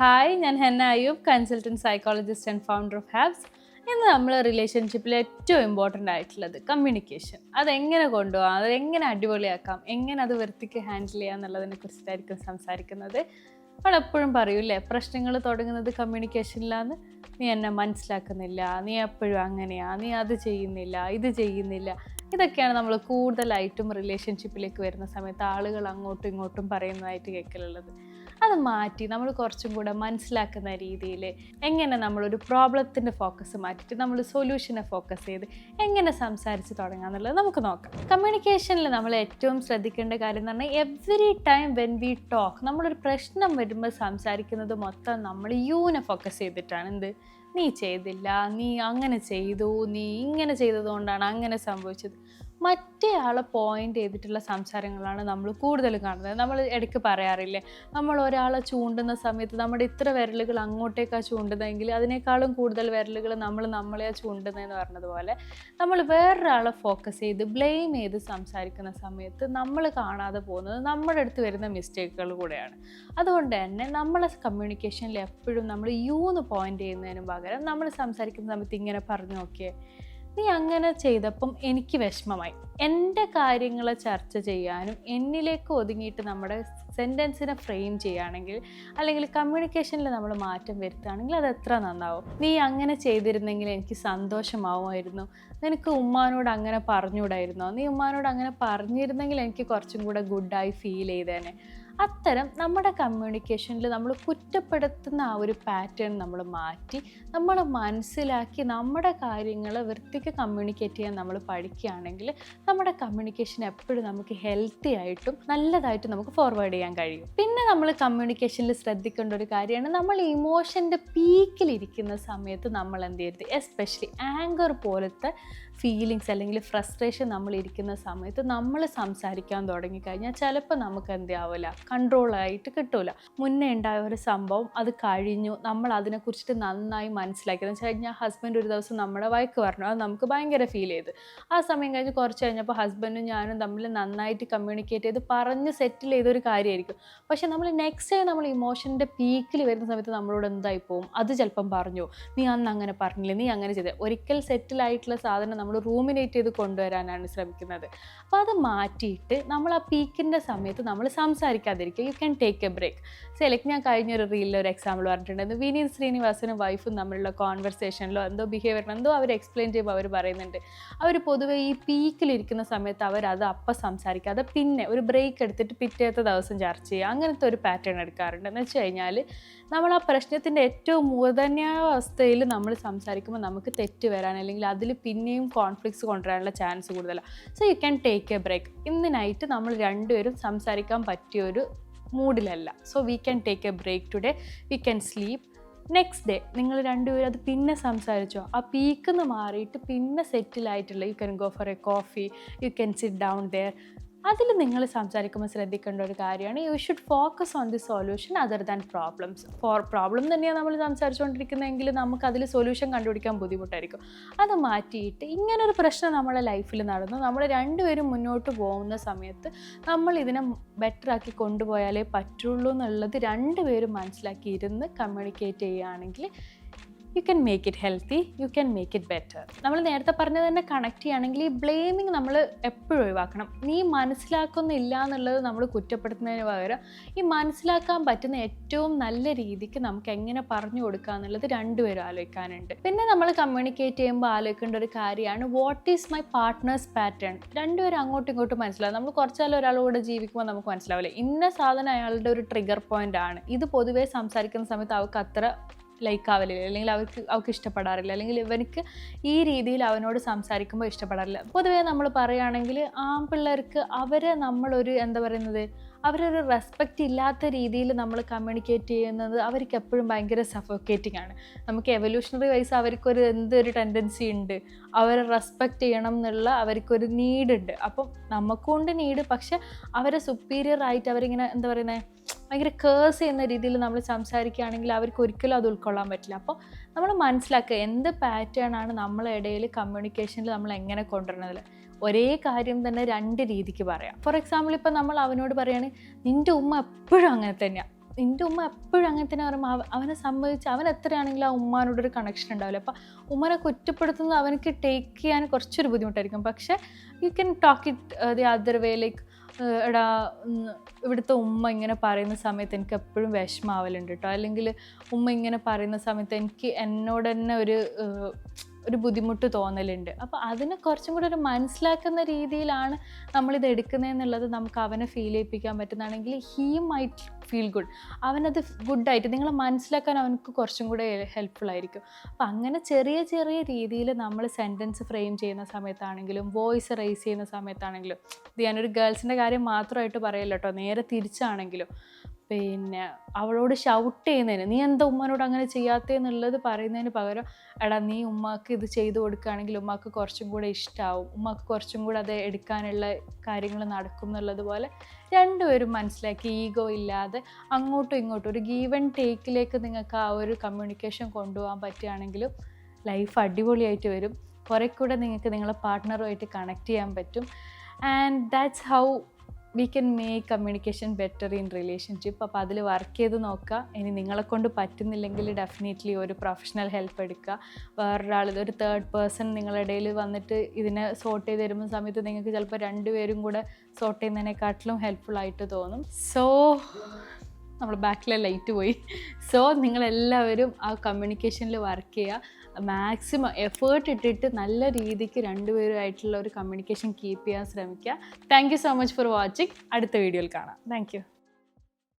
Hi, ഞാൻ Henna Ayyub, consultant psychologist and founder of Habs. ഇന്ന് നമ്മൾ റിലേഷൻഷിപ്പിൽ ഏറ്റവും ഇമ്പോർട്ടൻ്റ് ആയിട്ടുള്ളത് കമ്മ്യൂണിക്കേഷൻ. അതെങ്ങനെ കൊണ്ടുപോകാം, അതെങ്ങനെ അടിപൊളിയാക്കാം, എങ്ങനെ അത് വൃത്തിക്ക് ഹാൻഡിൽ ചെയ്യാം എന്നുള്ളതിനെ കുറിച്ചിട്ടായിരിക്കും സംസാരിക്കുന്നത്. അവളെപ്പോഴും പറയൂല്ലേ, പ്രശ്നങ്ങൾ തുടങ്ങുന്നത് കമ്മ്യൂണിക്കേഷനിലാന്ന്. നീ എന്നെ മനസ്സിലാക്കുന്നില്ല, നീ എപ്പോഴും അങ്ങനെയാ, നീ അത് ചെയ്യുന്നില്ല, ഇത് ചെയ്യുന്നില്ല. ഇതൊക്കെയാണ് നമ്മൾ കൂടുതലായിട്ടും റിലേഷൻഷിപ്പിലേക്ക് വരുന്ന സമയത്ത് ആളുകൾ അങ്ങോട്ടും ഇങ്ങോട്ടും പറയുന്നതായിട്ട് കേൾക്കലുള്ളത്. അത് മാറ്റി നമ്മൾ കുറച്ചും കൂടെ മനസ്സിലാക്കുന്ന രീതിയിൽ എങ്ങനെ നമ്മളൊരു പ്രോബ്ലത്തിൻ്റെ ഫോക്കസ് മാറ്റിയിട്ട് നമ്മൾ സൊല്യൂഷനെ ഫോക്കസ് ചെയ്ത് എങ്ങനെ സംസാരിച്ച് തുടങ്ങാം എന്നുള്ളത് നമുക്ക് നോക്കാം. കമ്മ്യൂണിക്കേഷനിൽ നമ്മൾ ഏറ്റവും ശ്രദ്ധിക്കേണ്ട കാര്യം എന്ന് പറഞ്ഞാൽ every time when we talk, നമ്മളൊരു പ്രശ്നം വരുമ്പോൾ സംസാരിക്കുന്നത് മൊത്തം നമ്മൾ യൂനെ ഫോക്കസ് ചെയ്തിട്ടാണ്. എന്ത്, നീ ചെയ്തില്ല, നീ അങ്ങനെ ചെയ്തു, നീ ഇങ്ങനെ ചെയ്തതുകൊണ്ടാണ് അങ്ങനെ സംഭവിച്ചത്. മറ്റേ ആളെ പോയിൻ്റ് ചെയ്തിട്ടുള്ള സംസാരങ്ങളാണ് നമ്മൾ കൂടുതലും കാണുന്നത്. നമ്മൾ ഇടയ്ക്ക് പറയാറില്ലേ, നമ്മൾ ഒരാളെ ചൂണ്ടുന്ന സമയത്ത് നമ്മുടെ ഇത്ര വിരലുകൾ അങ്ങോട്ടേക്കാണ് ചൂണ്ടുന്നതെങ്കിൽ അതിനേക്കാളും കൂടുതൽ വിരലുകൾ നമ്മളെയാ ചൂണ്ടുന്നതെന്ന് പറഞ്ഞതുപോലെ നമ്മൾ വേറൊരാളെ ഫോക്കസ് ചെയ്ത് ബ്ലെയിം ചെയ്ത് സംസാരിക്കുന്ന സമയത്ത് നമ്മൾ കാണാതെ പോകുന്നത് നമ്മുടെ അടുത്ത് വരുന്ന മിസ്റ്റേക്കുകൾ കൂടെയാണ്. അതുകൊണ്ട് തന്നെ നമ്മളെ കമ്മ്യൂണിക്കേഷനിൽ എപ്പോഴും നമ്മൾ യൂന്ന് പോയിൻ്റ് ചെയ്യുന്നതിന് പകരം നമ്മൾ സംസാരിക്കുന്ന സമയത്ത് ഇങ്ങനെ പറഞ്ഞു നോക്കിയേ, നീ അങ്ങനെ ചെയ്തപ്പം എനിക്ക് വിഷമമായി. എൻ്റെ കാര്യങ്ങളെ ചർച്ച ചെയ്യാനും എന്നിലേക്ക് ഒതുങ്ങിയിട്ട് നമ്മുടെ സെൻറ്റൻസിനെ ഫ്രെയിം ചെയ്യുകയാണെങ്കിൽ, അല്ലെങ്കിൽ കമ്മ്യൂണിക്കേഷനിൽ നമ്മൾ മാറ്റം വരുത്തുകയാണെങ്കിൽ അത് എത്ര നന്നാവും. നീ അങ്ങനെ ചെയ്തിരുന്നെങ്കിൽ എനിക്ക് സന്തോഷമാവുമായിരുന്നു, നിനക്ക് ഉമ്മാനോട് അങ്ങനെ പറഞ്ഞുകൂടായിരുന്നോ, നീ ഉമ്മാനോട് അങ്ങനെ പറഞ്ഞിരുന്നെങ്കിൽ എനിക്ക് കുറച്ചും കൂടെ ഗുഡായി ഫീൽ ചെയ്തേനെ. അത്തരം നമ്മുടെ കമ്മ്യൂണിക്കേഷനിൽ നമ്മൾ കുറ്റപ്പെടുത്തുന്ന ആ ഒരു പാറ്റേൺ നമ്മൾ മാറ്റി നമ്മൾ മനസ്സിലാക്കി നമ്മുടെ കാര്യങ്ങൾ വൃത്തിക്ക് കമ്മ്യൂണിക്കേറ്റ് ചെയ്യാൻ നമ്മൾ പഠിക്കുകയാണെങ്കിൽ നമ്മുടെ കമ്മ്യൂണിക്കേഷൻ എപ്പോഴും നമുക്ക് ഹെൽത്തി ആയിട്ടും നല്ലതായിട്ടും നമുക്ക് ഫോർവേഡ് ചെയ്യാൻ കഴിയും. പിന്നെ നമ്മൾ കമ്മ്യൂണിക്കേഷനിൽ ശ്രദ്ധിക്കേണ്ട ഒരു കാര്യമാണ്, നമ്മൾ ഇമോഷൻ്റെ പീക്കിലിരിക്കുന്ന സമയത്ത് നമ്മൾ എന്ത് ചെയ്യരുത്, എസ്പെഷ്യലി ആങ്കർ പോലത്തെ ഫീലിങ്സ് അല്ലെങ്കിൽ ഫ്രസ്ട്രേഷൻ നമ്മൾ ഇരിക്കുന്ന സമയത്ത് നമ്മൾ സംസാരിക്കാൻ തുടങ്ങിക്കഴിഞ്ഞാൽ ചിലപ്പോൾ നമുക്ക് എന്താവില്ല, കൺട്രോളായിട്ട് കിട്ടൂല. മുന്നേ ഉണ്ടായ ഒരു സംഭവം അത് കഴിഞ്ഞു, നമ്മൾ അതിനെക്കുറിച്ചിട്ട് നന്നായി മനസ്സിലാക്കിയെന്ന് വെച്ച് കഴിഞ്ഞാൽ ഹസ്ബൻഡ് ഒരു ദിവസം നമ്മുടെ വഴക്ക് പറഞ്ഞു, അത് നമുക്ക് ഭയങ്കര ഫീൽ ചെയ്ത്. ആ സമയം കഴിഞ്ഞ് കുറച്ച് കഴിഞ്ഞപ്പോൾ ഹസ്ബൻഡും ഞാനും തമ്മിൽ നന്നായിട്ട് കമ്മ്യൂണിക്കേറ്റ് ചെയ്ത് പറഞ്ഞ് സെറ്റിൽ ചെയ്തൊരു കാര്യമായിരിക്കും. പക്ഷേ നമ്മൾ നെക്സ്റ്റ് ടൈം നമ്മൾ ഇമോഷൻ്റെ പീക്കിൽ വരുന്ന സമയത്ത് നമ്മളോട് എന്തായി പോകും, അത് ചിലപ്പം പറഞ്ഞു, നീ അന്ന് അങ്ങനെ പറഞ്ഞില്ലേ, നീ അങ്ങനെ ചെയ്തത്. ഒരിക്കൽ സെറ്റിലായിട്ടുള്ള സാധനം നമ്മൾ റൂമിനേറ്റ് ചെയ്ത് കൊണ്ടുവരാനാണ് ശ്രമിക്കുന്നത്. അപ്പോൾ അത് മാറ്റിയിട്ട് നമ്മൾ ആ പീക്കിൻ്റെ സമയത്ത് നമ്മൾ സംസാരിക്കാതിരിക്കുക. You can take a break. Like ഞാൻ കഴിഞ്ഞൊരു റീലിൽ ഒരു എക്സാമ്പിൾ പറഞ്ഞിട്ടുണ്ടായിരുന്നു. വിനീത് ശ്രീനിവാസനും വൈഫും തമ്മിലുള്ള കോൺവെർസേഷനിലോ എന്തോ ബിഹേവിയറിനോ എന്തോ അവർ എക്സ്പ്ലെയിൻ ചെയ്യുമ്പോൾ അവർ പറയുന്നുണ്ട്, അവർ പൊതുവെ ഈ പീക്കിലിരിക്കുന്ന സമയത്ത് അവരത് അപ്പം സംസാരിക്കാതെ പിന്നെ ഒരു ബ്രേക്ക് എടുത്തിട്ട് പിറ്റേത്തെ ദിവസം ചർച്ച ചെയ്യുക, അങ്ങനത്തെ ഒരു പാറ്റേൺ എടുക്കാറുണ്ട്. എന്ന് വെച്ച് കഴിഞ്ഞാൽ നമ്മൾ ആ പ്രശ്നത്തിൻ്റെ ഏറ്റവും മൂർധന്യായ അവസ്ഥയിൽ നമ്മൾ സംസാരിക്കുമ്പോൾ നമുക്ക് തെറ്റ് വരാൻ അല്ലെങ്കിൽ അതിൽ പിന്നെയും കോൺഫ്ലിക്ട്സ് കൊണ്ടുവരാനുള്ള ചാൻസ് കൂടുതലാണ്. So you can take a break. ഇന്ന് നൈറ്റ് നമ്മൾ രണ്ടുപേരും സംസാരിക്കാൻ പറ്റിയൊരു മൂഡിലല്ല. So we can take a break today, we can sleep. Next day നിങ്ങൾ രണ്ടുപേരും അത് പിന്നെ സംസാരിച്ചോ, ആ പീക്കിന്ന് മാറിയിട്ട് പിന്നെ സെറ്റിലായിട്ടുള്ള you can go for a coffee, you can sit down there. അതിൽ നിങ്ങൾ സംസാരിക്കുമ്പോൾ ശ്രദ്ധിക്കേണ്ട ഒരു കാര്യമാണ്, you should focus on the solution other than problems. Problem തന്നെയാണ് നമ്മൾ സംസാരിച്ചുകൊണ്ടിരിക്കുന്നതെങ്കിൽ നമുക്ക് അതിൽ സൊല്യൂഷൻ കണ്ടുപിടിക്കാൻ ബുദ്ധിമുട്ടായിരിക്കും. അത് മാറ്റിയിട്ട് ഇങ്ങനൊരു പ്രശ്നം നമ്മളെ ലൈഫിൽ നടന്നു, നമ്മൾ രണ്ടുപേരും മുന്നോട്ട് പോകുന്ന സമയത്ത് നമ്മൾ ഇതിനെ ബെറ്ററാക്കി കൊണ്ടുപോയാലേ പറ്റുള്ളൂ എന്നുള്ളത് രണ്ടുപേരും മനസ്സിലാക്കി ഇരുന്ന് കമ്മ്യൂണിക്കേറ്റ് ചെയ്യുകയാണെങ്കിൽ you can make it healthy, you can make it better. നമ്മൾ നേരത്തെ പറഞ്ഞത് തന്നെ കണക്ട് ചെയ്യുകയാണെങ്കിൽ ഈ ബ്ലെയിമിങ് നമ്മൾ എപ്പോഴും ഒഴിവാക്കണം. നീ മനസ്സിലാക്കുന്നില്ല എന്നുള്ളത് നമ്മൾ കുറ്റപ്പെടുത്തുന്നതിന് പകരം ഈ മനസ്സിലാക്കാൻ പറ്റുന്ന ഏറ്റവും നല്ല രീതിക്ക് നമുക്ക് എങ്ങനെ പറഞ്ഞു കൊടുക്കുക എന്നുള്ളത് രണ്ടുപേരും ആലോചിക്കാനുണ്ട്. പിന്നെ നമ്മൾ കമ്മ്യൂണിക്കേറ്റ് ചെയ്യുമ്പോൾ ആലോചിക്കേണ്ട ഒരു കാര്യമാണ്, what is my partner's pattern. രണ്ടുപേരും അങ്ങോട്ടും ഇങ്ങോട്ടും മനസ്സിലാവും. നമ്മൾ കുറച്ചാലും ഒരാളോട് ജീവിക്കുമ്പോൾ നമുക്ക് മനസ്സിലാവില്ല, ഇന്ന സാധനം അയാളുടെ ഒരു ട്രിഗർ പോയിന്റ് ആണ്, ഇത് പൊതുവേ സംസാരിക്കുന്ന സമയത്ത് അവർക്ക് അത്ര ലൈക്ക് ആവലില്ല, അല്ലെങ്കിൽ അവർക്ക് ഇഷ്ടപ്പെടാറില്ല, അല്ലെങ്കിൽ ഇവർക്ക് ഈ രീതിയിൽ അവനോട് സംസാരിക്കുമ്പോൾ ഇഷ്ടപ്പെടാറില്ല. പൊതുവേ നമ്മൾ പറയുകയാണെങ്കിൽ ആൺപിള്ളേർക്ക് അവരെ നമ്മളൊരു എന്താ പറയുന്നത്, അവരൊരു റെസ്പെക്റ്റ് ഇല്ലാത്ത രീതിയിൽ നമ്മൾ കമ്മ്യൂണിക്കേറ്റ് ചെയ്യുന്നത് അവർക്ക് എപ്പോഴും ഭയങ്കര സഫോക്കേറ്റിംഗ് ആണ്. നമുക്ക് എവല്യൂഷണറി വൈസ് അവർക്കൊരു എന്തൊരു ടെൻഡൻസി ഉണ്ട്, അവരെ റെസ്പെക്റ്റ് ചെയ്യണം എന്നുള്ള അവർക്കൊരു നീഡുണ്ട്. അപ്പം നമുക്കുണ്ട് നീഡ്, പക്ഷെ അവരെ സുപ്പീരിയർ ആയിട്ട് അവരിങ്ങനെ എന്താ പറയുന്നത് ഭയങ്കര കേഴ്സ് ചെയ്യുന്ന രീതിയിൽ നമ്മൾ സംസാരിക്കുകയാണെങ്കിൽ അവർക്ക് ഒരിക്കലും അത് ഉൾക്കൊള്ളാൻ പറ്റില്ല. അപ്പോൾ നമ്മൾ മനസ്സിലാക്കുക എന്ത് പാറ്റേൺ ആണ് നമ്മളെ ഇടയിൽ കമ്മ്യൂണിക്കേഷനിൽ നമ്മൾ എങ്ങനെ കൊണ്ടുവരുന്നത്. ഒരേ കാര്യം തന്നെ രണ്ട് രീതിക്ക് പറയാം. ഫോർ എക്സാമ്പിൾ ഇപ്പം നമ്മൾ അവനോട് പറയുകയാണ്, നിൻ്റെ ഉമ്മ എപ്പോഴും അങ്ങനെ തന്നെയാണ്, എൻ്റെ ഉമ്മ എപ്പോഴും അങ്ങനെ തന്നെ പറയുമ്പോൾ അവനെ സംബന്ധിച്ച് അവൻ എത്രയാണെങ്കിലും ആ ഉമ്മാനോടൊരു കണക്ഷൻ ഉണ്ടാവില്ല. അപ്പം ഉമ്മനെ കുറ്റപ്പെടുത്തുന്നത് അവനക്ക് ടേക്ക് ചെയ്യാൻ കുറച്ചൊരു ബുദ്ധിമുട്ടായിരിക്കും. പക്ഷേ you can talk it the other way, like എടാ ഇവിടുത്തെ ഉമ്മ ഇങ്ങനെ പറയുന്ന സമയത്ത് എനിക്ക് എപ്പോഴും വിഷമാവലുണ്ട് കേട്ടോ, അല്ലെങ്കിൽ ഉമ്മ ഇങ്ങനെ പറയുന്ന സമയത്ത് എനിക്ക് എന്നോട് തന്നെ ഒരു ബുദ്ധിമുട്ട് തോന്നലുണ്ട്. അപ്പോൾ അതിനെ കുറച്ചും കൂടെ ഒരു മനസ്സിലാക്കുന്ന രീതിയിലാണ് നമ്മളിത് എടുക്കുന്നതെന്നുള്ളത് നമുക്ക് അവനെ ഫീൽ ചെയ്യിപ്പിക്കാൻ പറ്റുന്നതാണെങ്കിൽ ഹീ മൈറ്റ് ഫീൽ ഗുഡ്. അവനത് ഗുഡായിട്ട് നിങ്ങളെ മനസ്സിലാക്കാൻ അവനക്ക് കുറച്ചും കൂടെ ഹെൽപ്ഫുൾ ആയിരിക്കും. അപ്പം അങ്ങനെ ചെറിയ ചെറിയ രീതിയിൽ നമ്മൾ സെൻറ്റൻസ് ഫ്രെയിം ചെയ്യുന്ന സമയത്താണെങ്കിലും വോയിസ് റേസ് ചെയ്യുന്ന സമയത്താണെങ്കിലും, ഇത് ഞാനൊരു ഗേൾസിൻ്റെ കാര്യം മാത്രമായിട്ട് പറയല്ല കേട്ടോ, നേരെ തിരിച്ചാണെങ്കിലും പിന്നെ അവളോട് ഷൗട്ട് ചെയ്യുന്നതിന് നീ എന്താ ഉമ്മനോട് അങ്ങനെ ചെയ്യാത്തതെന്നുള്ളത് പറയുന്നതിന് പകരം എടാ നീ ഉമ്മാക്ക് ഇത് ചെയ്തു കൊടുക്കുകയാണെങ്കിൽ ഉമ്മാക്ക് കുറച്ചും കൂടെ ഇഷ്ടമാവും, ഉമ്മാക്ക് കുറച്ചും കൂടെ അത് എടുക്കാനുള്ള കാര്യങ്ങൾ നടക്കും എന്നുള്ളതുപോലെ രണ്ടുപേരും മനസ്സിലാക്കി ഈഗോ ഇല്ലാതെ അങ്ങോട്ടും ഇങ്ങോട്ടും ഒരു ഗീവ് ആൻഡ് ടേക്കിലേക്ക് നിങ്ങൾക്ക് ആ ഒരു കമ്മ്യൂണിക്കേഷൻ കൊണ്ടുപോകാൻ പറ്റുകയാണെങ്കിലും ലൈഫ് അടിപൊളിയായിട്ട് വരും. കുറേ കൂടെ നിങ്ങൾക്ക് നിങ്ങളെ പാർട്ട്ണറുമായിട്ട് കണക്ട് ചെയ്യാൻ പറ്റും. And that's how we can make communication better in relationship. അപ്പോൾ അതിൽ വർക്ക് ചെയ്ത് നോക്കുക. ഇനി നിങ്ങളെ കൊണ്ട് പറ്റുന്നില്ലെങ്കിൽ ഡെഫിനറ്റ്ലി ഒരു പ്രൊഫഷണൽ ഹെൽപ്പ് എടുക്കുക. വേറൊരാൾ, ഒരു തേർഡ് പേഴ്സൺ നിങ്ങളുടെ ഇടയിൽ വന്നിട്ട് ഇതിനെ സോർട്ട് ചെയ്ത് തരുന്ന സമയത്ത് നിങ്ങൾക്ക് ചിലപ്പോൾ രണ്ടുപേരും കൂടെ സോർട്ട് ചെയ്യുന്നതിനെക്കാട്ടിലും ഹെൽപ്ഫുൾ ആയിട്ട് തോന്നും. സോ നമ്മൾ ബാക്കിലെ ലൈറ്റ് പോയി. സോ നിങ്ങളെല്ലാവരും ആ കമ്മ്യൂണിക്കേഷനിൽ വർക്ക് ചെയ്യുക. മാക്സിമം എഫേർട്ട് ഇട്ടിട്ട് നല്ല രീതിക്ക് രണ്ടുപേരുമായിട്ടുള്ള ഒരു കമ്മ്യൂണിക്കേഷൻ കീപ്പ് ചെയ്യാൻ ശ്രമിക്കുക. Thank you so much for watching. അടുത്ത വീഡിയോയിൽ കാണാം. Thank you.